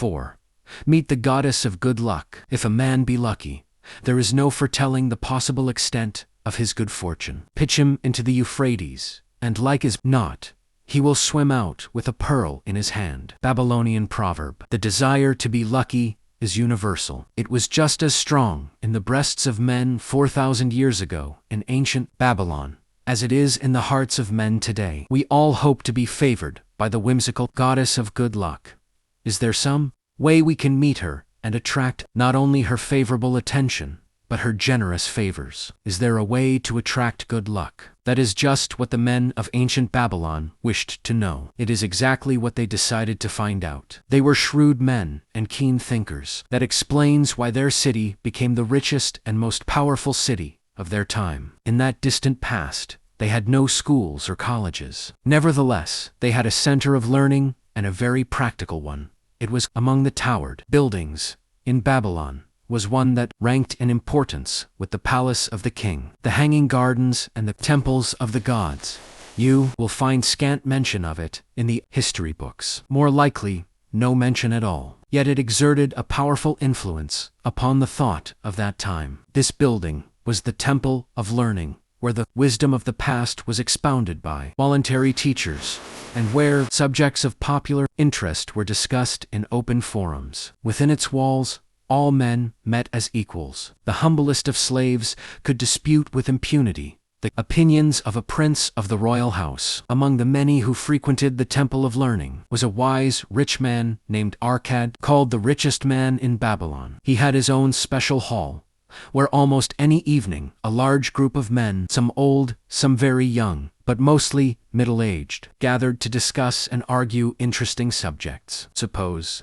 4. Meet the goddess of good luck. If a man be lucky, there is no foretelling the possible extent of his good fortune. Pitch him into the Euphrates, and like as not, he will swim out with a pearl in his hand. Babylonian proverb. The desire to be lucky is universal. It was just as strong in the breasts of men 4,000 years ago in ancient Babylon as it is in the hearts of men today. We all hope to be favored by the whimsical goddess of good luck. Is there some way we can meet her and attract not only her favorable attention, but her generous favors? Is there a way to attract good luck? That is just what the men of ancient Babylon wished to know. It is exactly what they decided to find out. They were shrewd men and keen thinkers. That explains why their city became the richest and most powerful city of their time. In that distant past, they had no schools or colleges. Nevertheless, they had a center of learning, and a very practical one. It was among the towered buildings in Babylon was one that ranked in importance with the palace of the king, the hanging gardens, and the temples of the gods. You will find scant mention of it in the history books. More likely, no mention at all. Yet it exerted a powerful influence upon the thought of that time. This building was the temple of learning, where the wisdom of the past was expounded by voluntary teachers, and where subjects of popular interest were discussed in open forums. Within its walls, all men met as equals. The humblest of slaves could dispute with impunity the opinions of a prince of the royal house. Among the many who frequented the Temple of Learning was a wise, rich man named Arcad, called the richest man in Babylon. He had his own special hall, where almost any evening a large group of men, some old, some very young, but mostly middle-aged, gathered to discuss and argue interesting subjects. Suppose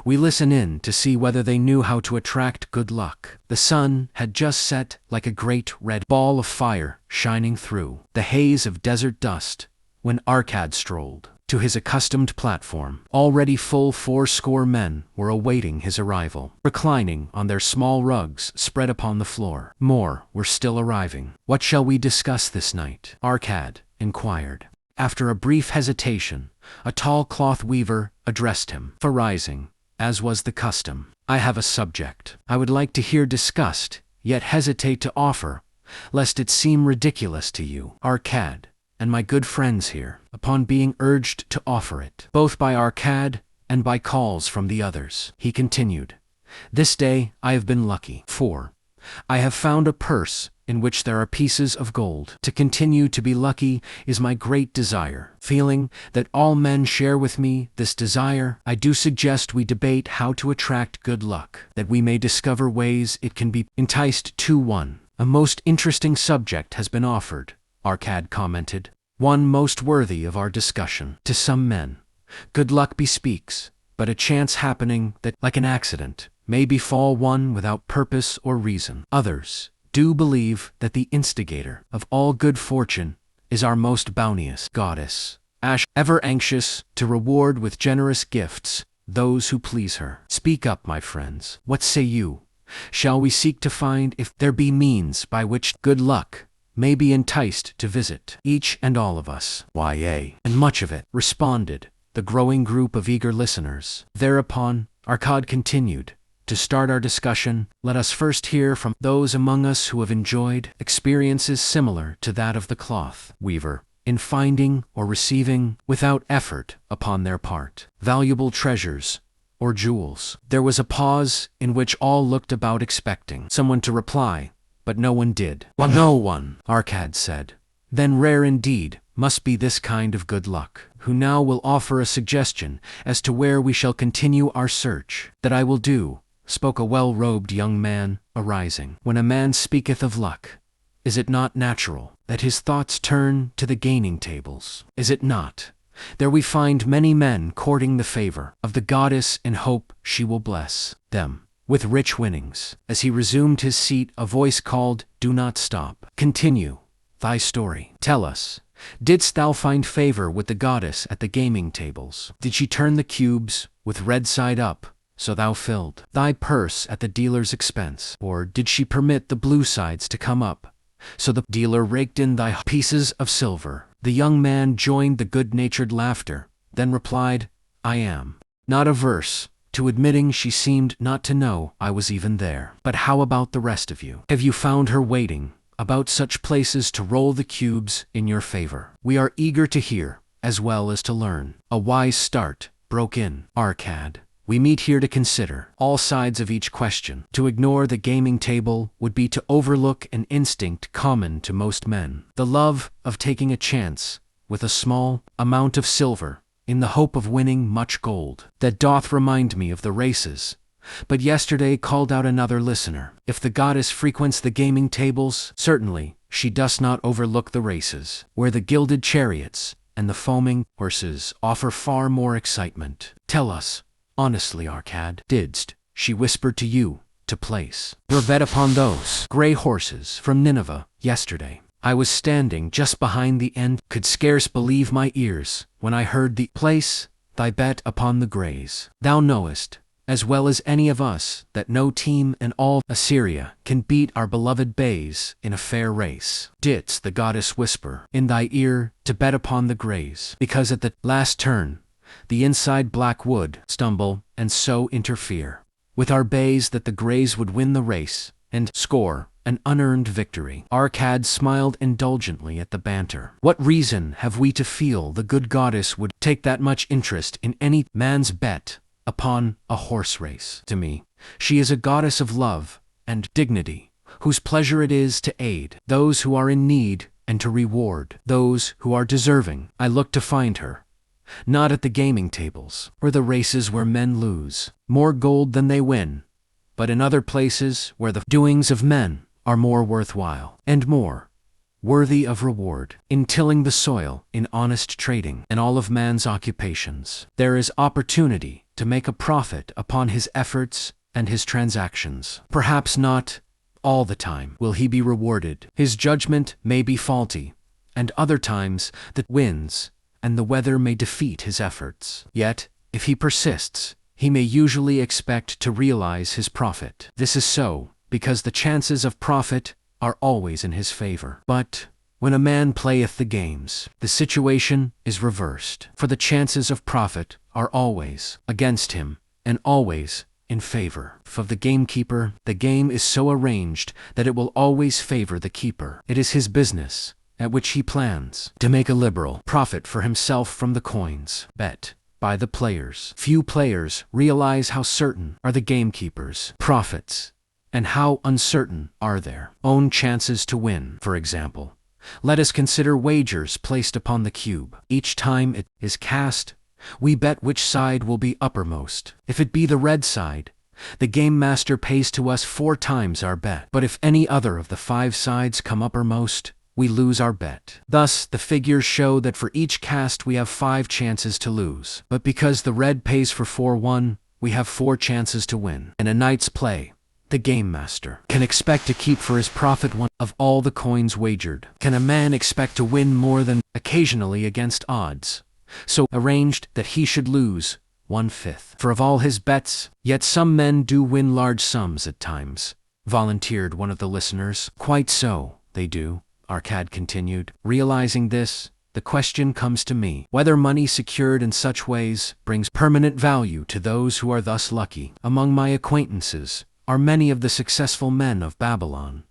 we listen in to see whether they knew how to attract good luck. The sun had just set like a great red ball of fire shining through the haze of desert dust when Arcad strolled to his accustomed platform. Already full 80 men were awaiting his arrival, reclining on their small rugs spread upon the floor. More were still arriving. What shall we discuss this night? Arcad inquired. After a brief hesitation, a tall cloth weaver addressed him. For rising, as was the custom, I have a subject I would like to hear discussed, yet hesitate to offer, lest it seem ridiculous to you, Arcad, and my good friends here. Upon being urged to offer it, both by Arcad and by calls from the others, he continued, This day I have been lucky, for I have found a purse in which there are pieces of gold. To continue to be lucky is my great desire. Feeling that all men share with me this desire, I do suggest we debate how to attract good luck, that we may discover ways it can be enticed to one. A most interesting subject has been offered, Arcad commented, one most worthy of our discussion. To some men, good luck bespeaks but a chance happening that, like an accident, may befall one without purpose or reason. Others do believe that the instigator of all good fortune is our most bounteous goddess, ever anxious to reward with generous gifts those who please her. Speak up, my friends. What say you? Shall we seek to find if there be means by which good luck may be enticed to visit each and all of us? Yea, and much of it, responded the growing group of eager listeners. Thereupon, Arcad continued, To start our discussion, let us first hear from those among us who have enjoyed experiences similar to that of the cloth weaver, in finding or receiving, without effort upon their part, valuable treasures or jewels. There was a pause in which all looked about expecting someone to reply, but no one did. Well, no one, Arcad said. Then rare indeed must be this kind of good luck, who now will offer a suggestion as to where we shall continue our search. That I will do, spoke a well-robed young man, arising. When a man speaketh of luck, is it not natural that his thoughts turn to the gaining tables? Is it not? There we find many men courting the favor of the goddess in hope she will bless them with rich winnings. As he resumed his seat, a voice called, Do not stop. Continue thy story. Tell us, didst thou find favor with the goddess at the gaming tables? Did she turn the cubes with red side up, so thou filled thy purse at the dealer's expense? Or did she permit the blue sides to come up, so the dealer raked in thy pieces of silver? The young man joined the good-natured laughter, then replied, I am not averse to admitting she seemed not to know I was even there. But how about the rest of you? Have you found her waiting about such places to roll the cubes in your favor? We are eager to hear, as well as to learn. A wise start, broke in Arcad. We meet here to consider all sides of each question. To ignore the gaming table would be to overlook an instinct common to most men. The love of taking a chance with a small amount of silver in the hope of winning much gold. That doth remind me of the races. But yesterday called out another listener. If the goddess frequents the gaming tables, certainly she does not overlook the races, where the gilded chariots and the foaming horses offer far more excitement. Tell us, honestly, Arcad, didst she whisper to you to place your bet upon those gray horses from Nineveh yesterday? I was standing just behind the end, could scarce believe my ears when I heard the place thy bet upon the grays. Thou knowest, as well as any of us, that no team in all Assyria can beat our beloved bays in a fair race. Didst the goddess whisper in thy ear to bet upon the grays, because at the last turn the inside black would stumble and so interfere with our bays that the grays would win the race and score an unearned victory? Arcad smiled indulgently at the banter. What reason have we to feel the good goddess would take that much interest in any man's bet upon a horse race? To me, she is a goddess of love and dignity, whose pleasure it is to aid those who are in need and to reward those who are deserving. I look to find her not at the gaming tables, or the races where men lose more gold than they win, but in other places where the doings of men are more worthwhile and more worthy of reward. In tilling the soil, in honest trading, and all of man's occupations, there is opportunity to make a profit upon his efforts and his transactions. Perhaps not all the time will he be rewarded. His judgment may be faulty, and other times the winds and the weather may defeat his efforts. Yet, if he persists, he may usually expect to realize his profit. This is so because the chances of profit are always in his favor. But when a man playeth the games, the situation is reversed, for the chances of profit are always against him and always in favor of the gamekeeper. The game is so arranged that it will always favor the keeper. It is his business, at which he plans to make a liberal profit for himself from the coins bet by the players. Few players realize how certain are the gamekeeper's profits and how uncertain are their own chances to win. For example, let us consider wagers placed upon the cube. Each time it is cast, we bet which side will be uppermost. If it be the red side, the game master pays to us 4 times our bet. But if any other of the 5 sides come uppermost, we lose our bet. Thus, the figures show that for each cast we have 5 chances to lose. But because the red pays for 4 won, we have 4 chances to win. In a night's play, the game master can expect to keep for his profit 1 of all the coins wagered. Can a man expect to win more than occasionally against odds so arranged that he should lose 1/5 for of all his bets? Yet some men do win large sums at times, volunteered one of the listeners. Quite so, they do, Arcad continued. Realizing this, the question comes to me, whether money secured in such ways brings permanent value to those who are thus lucky. Among my acquaintances are many of the successful men of Babylon,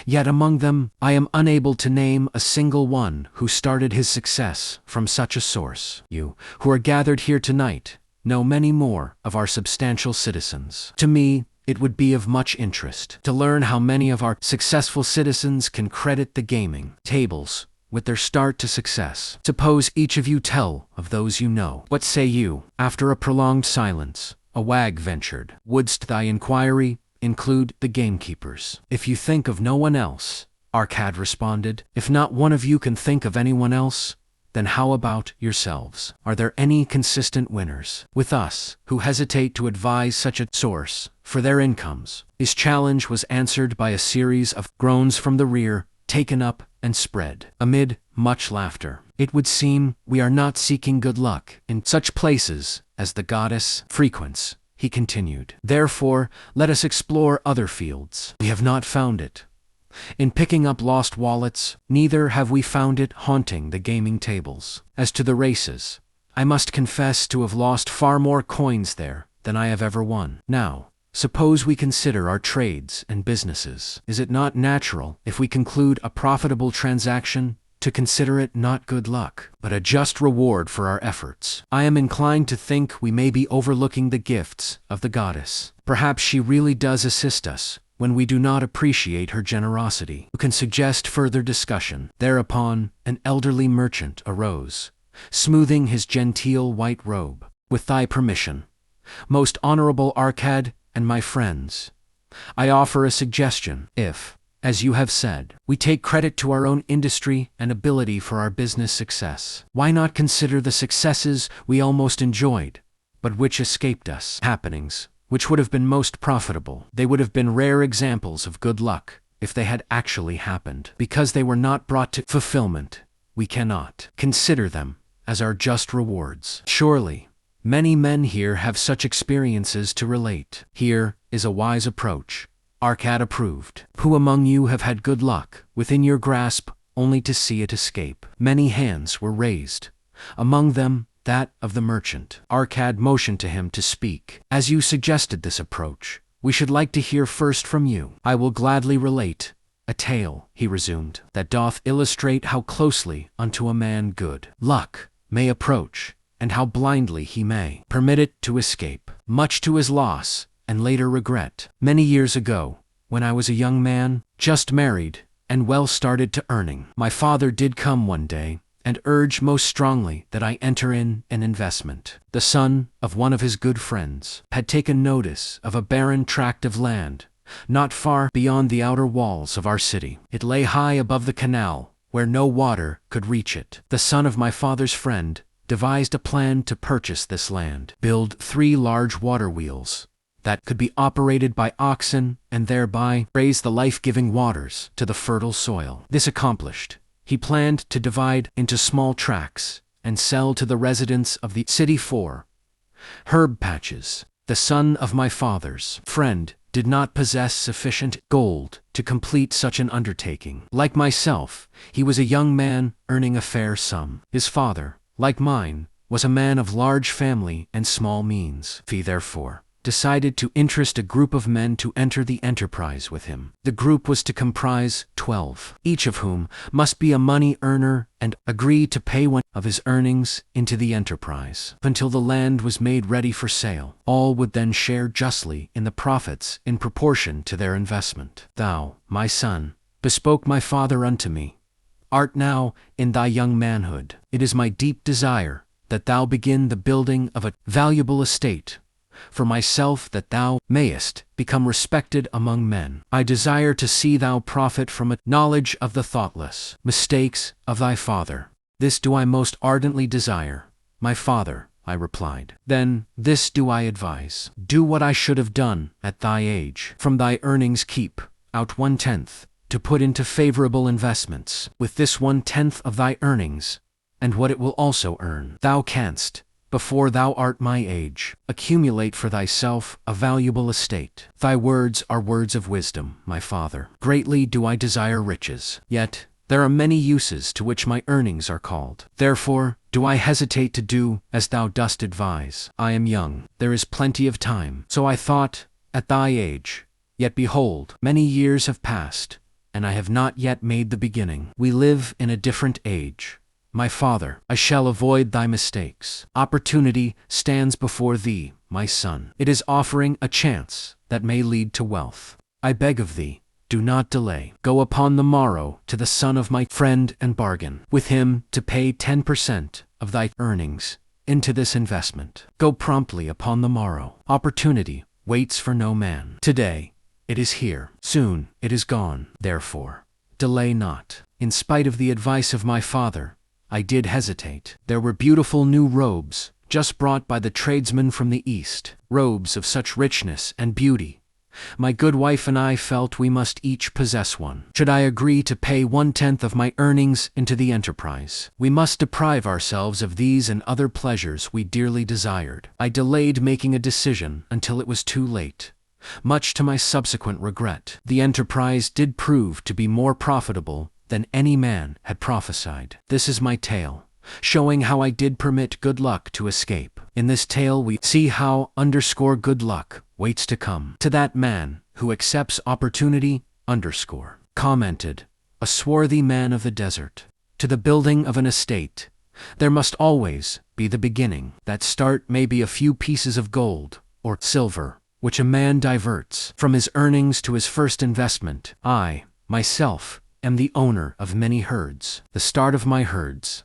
yet among them I am unable to name a single one who started his success from such a source. You, who are gathered here tonight, know many more of our substantial citizens. To me, it would be of much interest to learn how many of our successful citizens can credit the gaming tables with their start to success. Suppose each of you tell of those you know. What say you? After a prolonged silence, a wag ventured. Wouldst thy inquiry include the gamekeepers? If you think of no one else, Arcad responded. If not one of you can think of anyone else, then how about yourselves? Are there any consistent winners with us who hesitate to advise such a source for their incomes? His challenge was answered by a series of groans from the rear, taken up and spread amid much laughter. It would seem we are not seeking good luck in such places as the goddess frequents, he continued. Therefore, let us explore other fields. We have not found it in picking up lost wallets, neither have we found it haunting the gaming tables. As to the races, I must confess to have lost far more coins there than I have ever won. Now, suppose we consider our trades and businesses. Is it not natural, if we conclude a profitable transaction, to consider it not good luck, but a just reward for our efforts? I am inclined to think we may be overlooking the gifts of the goddess. Perhaps she really does assist us when we do not appreciate her generosity. Who can suggest further discussion? Thereupon, an elderly merchant arose, smoothing his genteel white robe. With thy permission, most honorable Arcad and my friends, I offer a suggestion. If, as you have said, we take credit to our own industry and ability for our business success, why not consider the successes we almost enjoyed, but which escaped us? Happenings which would have been most profitable. They would have been rare examples of good luck if they had actually happened. Because they were not brought to fulfillment, we cannot consider them as our just rewards. Surely, many men here have such experiences to relate. Here is a wise approach. Arcad approved. Who among you have had good luck within your grasp only to see it escape? Many hands were raised, among them that of the merchant. Arcad motioned to him to speak. As you suggested this approach, we should like to hear first from you. I will gladly relate a tale, he resumed, that doth illustrate how closely unto a man good luck may approach, and how blindly he may permit it to escape, much to his loss and later regret. Many years ago, when I was a young man, just married, and well started to earning, my father did come one day and urge most strongly that I enter in an investment. The son of one of his good friends had taken notice of a barren tract of land, not far beyond the outer walls of our city. It lay high above the canal, where no water could reach it. The son of my father's friend devised a plan to purchase this land, build 3 large water wheels that could be operated by oxen and thereby raise the life-giving waters to the fertile soil. This accomplished, he planned to divide into small tracts and sell to the residents of the city 4 herb patches. The son of my father's friend did not possess sufficient gold to complete such an undertaking. Like myself, he was a young man earning a fair sum. His father, like mine, was a man of large family and small means. He therefore decided to interest a group of men to enter the enterprise with him. The group was to comprise 12, each of whom must be a money earner and agree to pay one of his earnings into the enterprise. Until the land was made ready for sale, all would then share justly in the profits in proportion to their investment. Thou, my son, bespoke my father unto me, art now in thy young manhood. It is my deep desire that thou begin the building of a valuable estate for myself, that thou mayest become respected among men. I desire to see thou profit from a knowledge of the thoughtless mistakes of thy father. This do I most ardently desire, my father, I replied. Then, this do I advise. Do what I should have done at thy age. From thy earnings keep out 1/10 to put into favorable investments. With this 1/10 of thy earnings, and what it will also earn, thou canst, before thou art my age, accumulate for thyself a valuable estate. Thy words are words of wisdom, my father. Greatly do I desire riches. Yet, there are many uses to which my earnings are called. Therefore, do I hesitate to do as thou dost advise. I am young. There is plenty of time. So I thought, at thy age. Yet behold, many years have passed, and I have not yet made the beginning. We live in a different age. My father, I shall avoid thy mistakes. Opportunity stands before thee, my son. It is offering a chance that may lead to wealth. I beg of thee, do not delay. Go upon the morrow to the son of my friend and bargain with him to pay 10% of thy earnings into this investment. Go promptly upon the morrow. Opportunity waits for no man. Today, it is here. Soon, it is gone. Therefore, delay not. In spite of the advice of my father, I did hesitate. There were beautiful new robes, just brought by the tradesmen from the East, robes of such richness and beauty. My good wife and I felt we must each possess one. Should I agree to pay 1/10 of my earnings into the enterprise, we must deprive ourselves of these and other pleasures we dearly desired. I delayed making a decision until it was too late, much to my subsequent regret. The enterprise did prove to be more profitable than any man had prophesied. This is my tale, showing how I did permit good luck to escape. In this tale we see how good luck waits to come to that man who accepts opportunity commented, a swarthy man of the desert. To the building of an estate, there must always be the beginning. That start may be a few pieces of gold or silver, which a man diverts from his earnings to his first investment. I, myself, am the owner of many herds. The start of my herds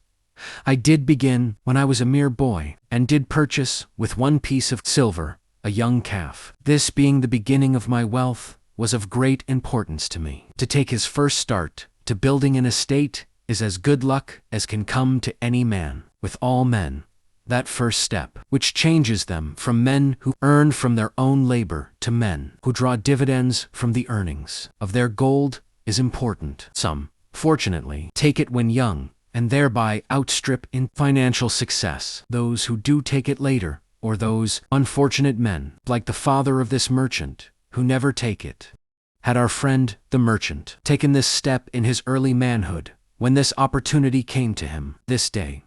I did begin when I was a mere boy, and did purchase with one piece of silver a young calf. This being the beginning of my wealth was of great importance to me. To take his first start to building an estate is as good luck as can come to any man. With all men, that first step, which changes them from men who earn from their own labor to men who draw dividends from the earnings of their gold, is important. Some, fortunately, take it when young, and thereby outstrip in financial success those who do take it later, or those unfortunate men, like the father of this merchant, who never take it. Had our friend, the merchant, taken this step in his early manhood, when this opportunity came to him, this day,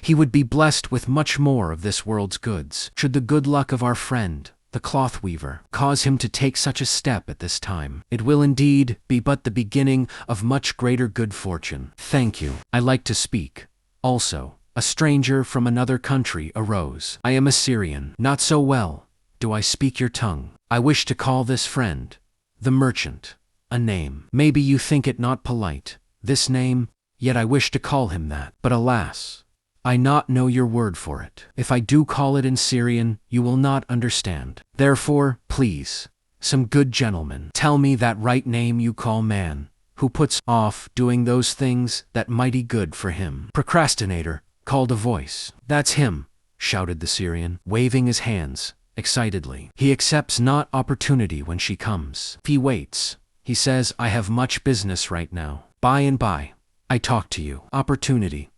he would be blessed with much more of this world's goods. Should the good luck of our friend, the cloth weaver, cause him to take such a step at this time, it will indeed be but the beginning of much greater good fortune. Thank you. I like to speak. Also, a stranger from another country arose. I am a Syrian. Not so well do I speak your tongue. I wish to call this friend, the merchant, a name. Maybe you think it not polite, this name, yet I wish to call him that. But alas, I not know your word for it. If I do call it in Syrian, you will not understand. Therefore, please, some good gentleman, tell me that right name you call man, who puts off doing those things that mighty good for him. Procrastinator, called a voice. That's him, shouted the Syrian, waving his hands excitedly. He accepts not opportunity when she comes. He waits. He says, I have much business right now. By and by, I talk to you. Opportunity.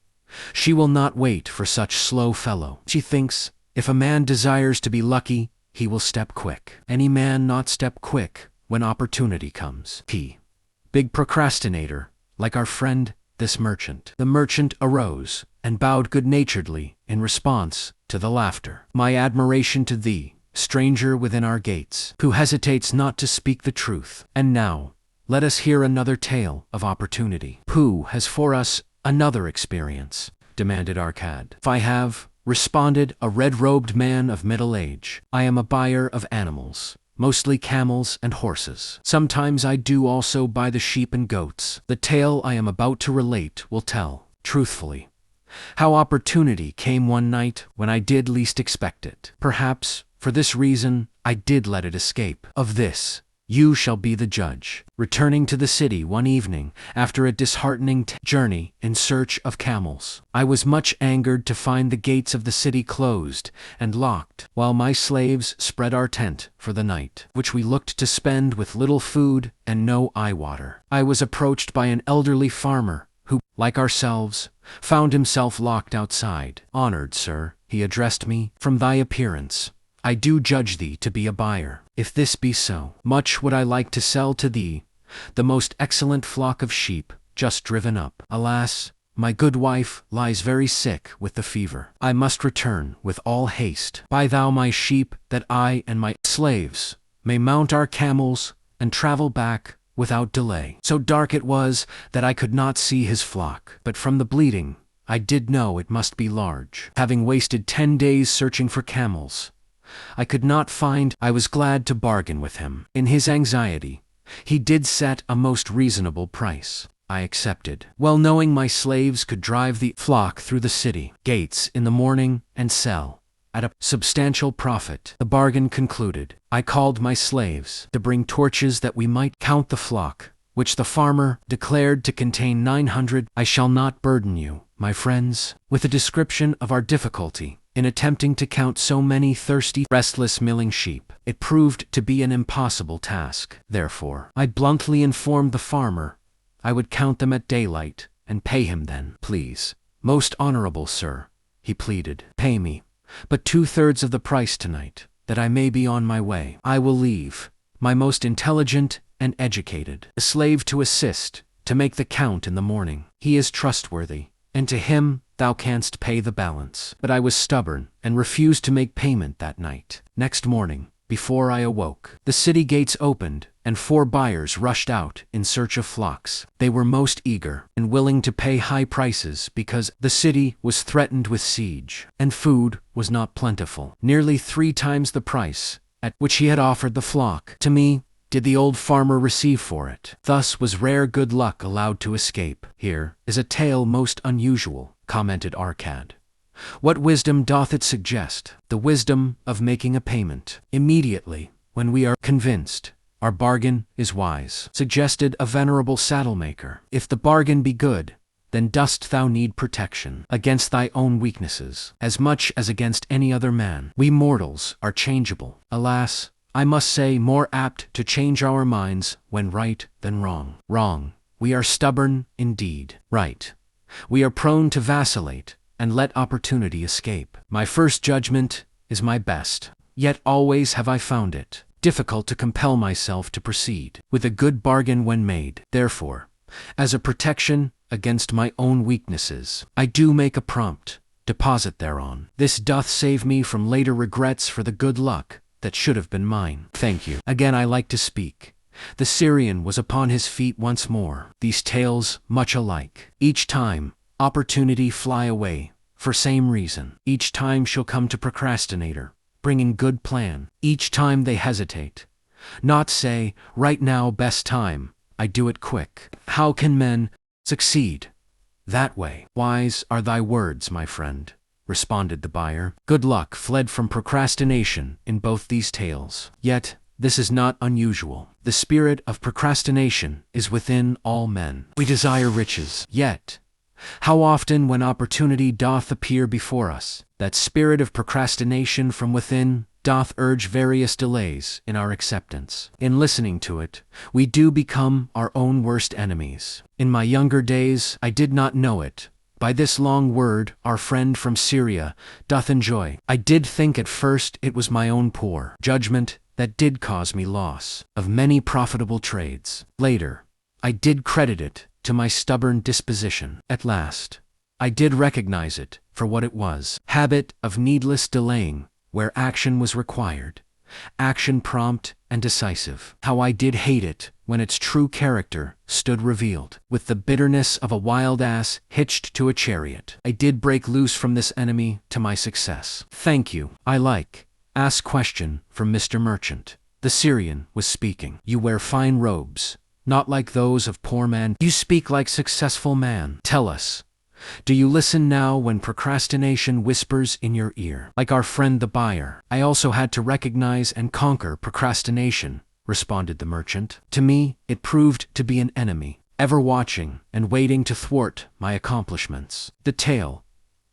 She will not wait for such slow fellow. She thinks, if a man desires to be lucky, he will step quick. Any man not step quick when opportunity comes. He, big procrastinator, like our friend, this merchant. The merchant arose and bowed good-naturedly in response to the laughter. My admiration to thee, stranger within our gates, who hesitates not to speak the truth. And now, let us hear another tale of opportunity. Who has for us another experience? Demanded Arcad. I have, responded a red-robed man of middle age. I am a buyer of animals, mostly camels and horses. Sometimes I do also buy the sheep and goats. The tale I am about to relate will tell, truthfully, how opportunity came one night when I did least expect it. Perhaps, for this reason, I did let it escape. Of this, you shall be the judge. Returning to the city one evening, after a disheartening journey in search of camels, I was much angered to find the gates of the city closed and locked, while my slaves spread our tent for the night, which we looked to spend with little food and no eye-water. I was approached by an elderly farmer, who, like ourselves, found himself locked outside. Honored sir, he addressed me, from thy appearance, I do judge thee to be a buyer. If this be so, much would I like to sell to thee the most excellent flock of sheep just driven up. Alas, my good wife lies very sick with the fever. I must return with all haste. Buy thou my sheep, that I and my slaves may mount our camels and travel back without delay. So dark it was that I could not see his flock, but from the bleating I did know it must be large. Having wasted 10 days searching for camels I could not find, I was glad to bargain with him. In his anxiety, he did set a most reasonable price. I accepted, well knowing my slaves could drive the flock through the city gates in the morning and sell at a substantial profit. The bargain concluded, I called my slaves to bring torches that we might count the flock, which the farmer declared to contain 900. I shall not burden you, my friends, with a description of our difficulty in attempting to count so many thirsty, restless milling sheep. It proved to be an impossible task. Therefore, I bluntly informed the farmer I would count them at daylight and pay him then. Please, most honorable sir, he pleaded, pay me but 2/3 of the price tonight, that I may be on my way. I will leave my most intelligent and educated a slave to assist to make the count in the morning. He is trustworthy, and to him thou canst pay the balance. But I was stubborn, and refused to make payment that night. Next morning, before I awoke, the city gates opened, and 4 buyers rushed out in search of flocks. They were most eager, and willing to pay high prices because the city was threatened with siege, and food was not plentiful. Nearly 3 times the price at which he had offered the flock to me did the old farmer receive for it. Thus was rare good luck allowed to escape. Here is a tale most unusual, commented Arcad. What wisdom doth it suggest? The wisdom of making a payment immediately, when we are convinced our bargain is wise, suggested a venerable saddle-maker. If the bargain be good, then dost thou need protection against thy own weaknesses, as much as against any other man. We mortals are changeable. Alas, I must say more apt to change our minds when right than wrong. Wrong, we are stubborn indeed. Right, we are prone to vacillate and let opportunity escape. My first judgment is my best, yet always have I found it difficult to compel myself to proceed with a good bargain when made. Therefore, as a protection against my own weaknesses, I do make a prompt deposit thereon. This doth save me from later regrets for the good luck that should have been mine. Thank you. Again I like to speak. The Syrian was upon his feet once more. These tales much alike. Each time, opportunity fly away, for same reason. Each time she'll come to procrastinator, bringing good plan. Each time they hesitate. Not say, right now best time, I do it quick. How can men succeed that way? Wise are thy words, my friend, responded the buyer. Good luck fled from procrastination in both these tales. Yet, this is not unusual. The spirit of procrastination is within all men. We desire riches, yet, how often when opportunity doth appear before us, that spirit of procrastination from within doth urge various delays in our acceptance. In listening to it, we do become our own worst enemies. In my younger days, I did not know it. By this long word, our friend from Syria doth enjoy. I did think at first it was my own poor judgment that did cause me loss of many profitable trades. Later, I did credit it to my stubborn disposition. At last, I did recognize it for what it was. Habit of needless delaying where action was required. Action prompt and decisive. How I did hate it when its true character stood revealed. With the bitterness of a wild ass hitched to a chariot, I did break loose from this enemy to my success. Thank you. I like. Ask question from Mr. Merchant. The Syrian was speaking. You wear fine robes, not like those of poor man. You speak like successful man. Tell us, do you listen now when procrastination whispers in your ear? Like our friend the buyer, I also had to recognize and conquer procrastination, responded the merchant. To me, it proved to be an enemy, ever watching and waiting to thwart my accomplishments. The tale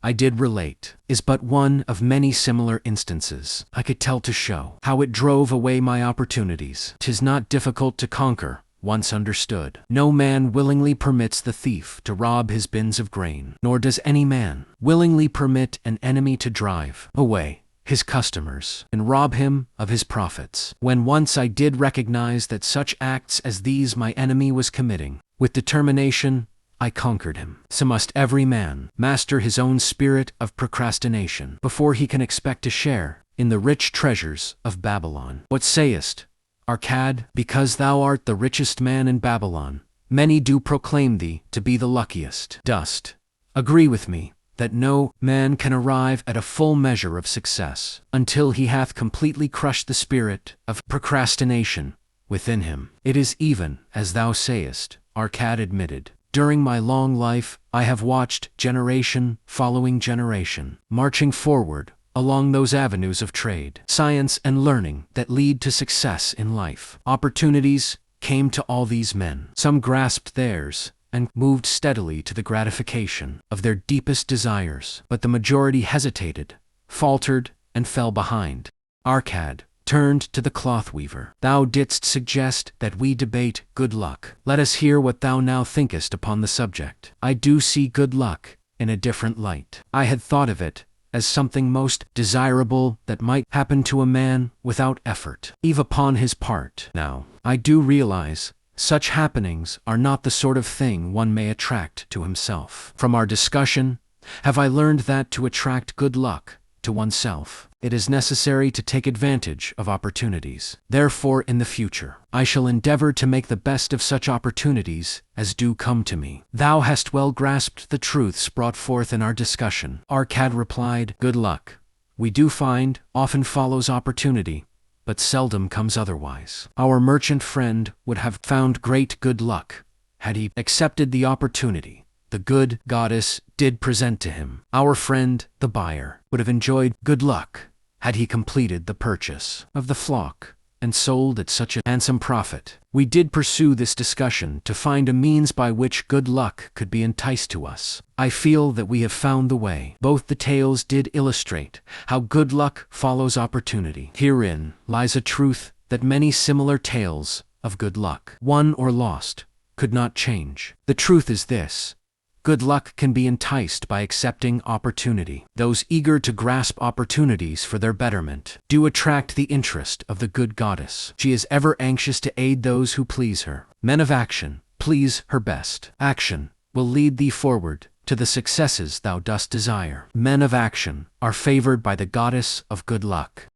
I did relate is but one of many similar instances I could tell to show how it drove away my opportunities. 'Tis not difficult to conquer, once understood. No man willingly permits the thief to rob his bins of grain, nor does any man willingly permit an enemy to drive away his customers and rob him of his profits. When once I did recognize that such acts as these my enemy was committing, with determination I conquered him. So must every man master his own spirit of procrastination before he can expect to share in the rich treasures of Babylon. What sayest, Arcad? Because thou art the richest man in Babylon, many do proclaim thee to be the luckiest. Dost agree with me that no man can arrive at a full measure of success until he hath completely crushed the spirit of procrastination within him? It is even as thou sayest, Arcad admitted. During my long life, I have watched generation following generation, marching forward along those avenues of trade, science, and learning that lead to success in life. Opportunities came to all these men. Some grasped theirs and moved steadily to the gratification of their deepest desires, but the majority hesitated, faltered, and fell behind. Arcad turned to the cloth weaver. Thou didst suggest that we debate good luck. Let us hear what thou now thinkest upon the subject. I do see good luck in a different light. I had thought of it as something most desirable that might happen to a man without effort, even upon his part. Now, I do realize Such happenings are not the sort of thing one may attract to himself. From our discussion, have I learned that to attract good luck to oneself, it is necessary to take advantage of opportunities. Therefore, in the future, I shall endeavor to make the best of such opportunities as do come to me. Thou hast well grasped the truths brought forth in our discussion. Arcad replied, good luck, we do find, often follows opportunity, but seldom comes otherwise. Our merchant friend would have found great good luck had he accepted the opportunity the good goddess did present to him. Our friend, the buyer, would have enjoyed good luck had he completed the purchase of the flock and sold at such a handsome profit. We did pursue this discussion to find a means by which good luck could be enticed to us. I feel that we have found the way. Both the tales did illustrate how good luck follows opportunity. Herein lies a truth that many similar tales of good luck, won or lost, could not change. The truth is this: good luck can be enticed by accepting opportunity. Those eager to grasp opportunities for their betterment do attract the interest of the good goddess. She is ever anxious to aid those who please her. Men of action please her best. Action will lead thee forward to the successes thou dost desire. Men of action are favored by the goddess of good luck.